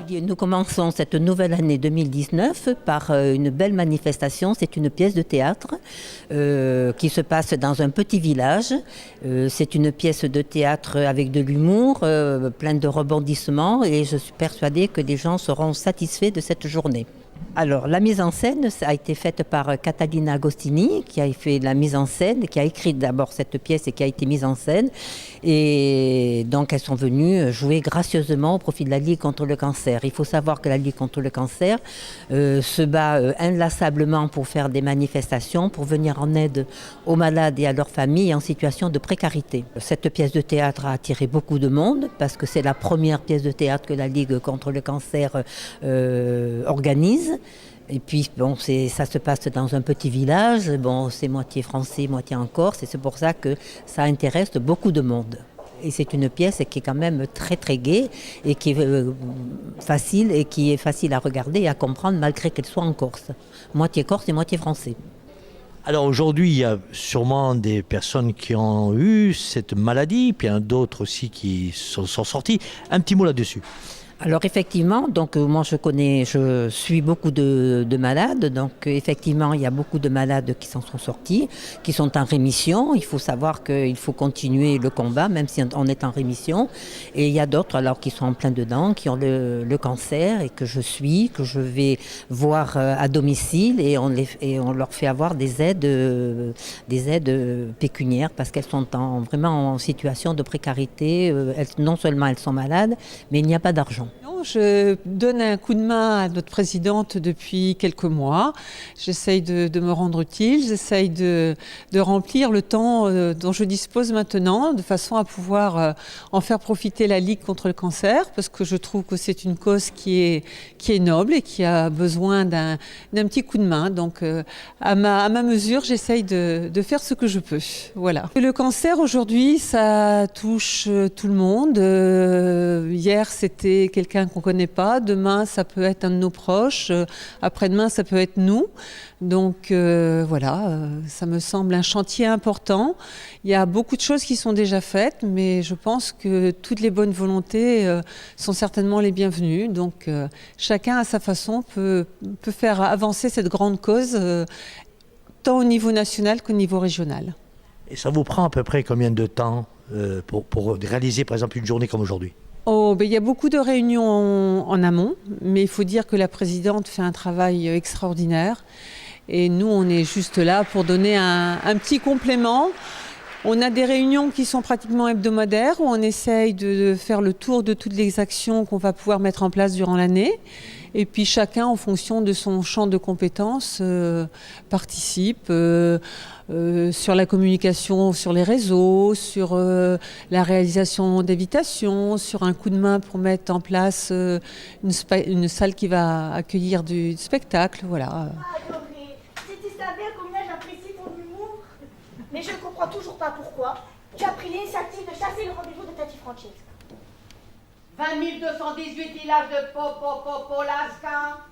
Nous commençons cette nouvelle année 2019 par une belle manifestation. C'est une pièce de théâtre qui se passe dans un petit village. C'est une pièce de théâtre avec de l'humour, pleine de rebondissements, et je suis persuadée que les gens seront satisfaits de cette journée. Alors, la mise en scène a été faite par Catalina Agostini, qui a fait la mise en scène, qui a écrit d'abord cette pièce et qui a été mise en scène. Et donc, elles sont venues jouer gracieusement au profit de la Ligue contre le cancer. Il faut savoir que la Ligue contre le cancer se bat inlassablement pour faire des manifestations, pour venir en aide aux malades et à leurs familles en situation de précarité. Cette pièce de théâtre a attiré beaucoup de monde parce que c'est la première pièce de théâtre que la Ligue contre le cancer organise. Et puis, bon, ça se passe dans un petit village. Bon, c'est moitié français, moitié en Corse. Et c'est pour ça que ça intéresse beaucoup de monde. Et c'est une pièce qui est quand même très, très gaie et qui est facile à regarder et à comprendre malgré qu'elle soit en Corse. Moitié Corse et moitié français. Alors aujourd'hui, il y a sûrement des personnes qui ont eu cette maladie, puis il y en a d'autres aussi qui sont sorties. Un petit mot là-dessus. Alors effectivement, donc moi je suis beaucoup de malades, donc effectivement il y a beaucoup de malades qui s'en sont sortis, qui sont en rémission. Il faut savoir qu'il faut continuer le combat même si on est en rémission. Et il y a d'autres alors qui sont en plein dedans, qui ont le cancer et que je vais voir à domicile et on leur fait avoir des aides pécuniaires parce qu'elles sont vraiment en situation de précarité. Non seulement elles sont malades, mais il n'y a pas d'argent. Non, je donne un coup de main à notre présidente depuis quelques mois. J'essaye de me rendre utile, j'essaye de remplir le temps dont je dispose maintenant, de façon à pouvoir en faire profiter la Ligue contre le cancer, parce que je trouve que c'est une cause qui est noble et qui a besoin d'un petit coup de main. Donc, à ma mesure, j'essaye de faire ce que je peux. Voilà. Le cancer, aujourd'hui, ça touche tout le monde. Hier, c'était quelqu'un qu'on ne connaît pas. Demain, ça peut être un de nos proches. Après-demain, ça peut être nous. Donc voilà, ça me semble un chantier important. Il y a beaucoup de choses qui sont déjà faites, mais je pense que toutes les bonnes volontés sont certainement les bienvenues. Donc chacun à sa façon peut faire avancer cette grande cause, tant au niveau national qu'au niveau régional. Et ça vous prend à peu près combien de temps pour réaliser par exemple une journée comme aujourd'hui ? Il y a beaucoup de réunions en amont, mais il faut dire que la présidente fait un travail extraordinaire. Et nous, on est juste là pour donner un petit complément. On a des réunions qui sont pratiquement hebdomadaires, où on essaye de faire le tour de toutes les actions qu'on va pouvoir mettre en place durant l'année. Et puis chacun, en fonction de son champ de compétences, participe sur la communication sur les réseaux, sur la réalisation d'invitations, sur un coup de main pour mettre en place une salle qui va accueillir du spectacle. Voilà. Si tu savais combien j'apprécie ton humour, mais je ne comprends toujours pas pourquoi tu as pris l'initiative de chasser le rendez-vous de Tati Francesca. 20 218 villages de Polasca.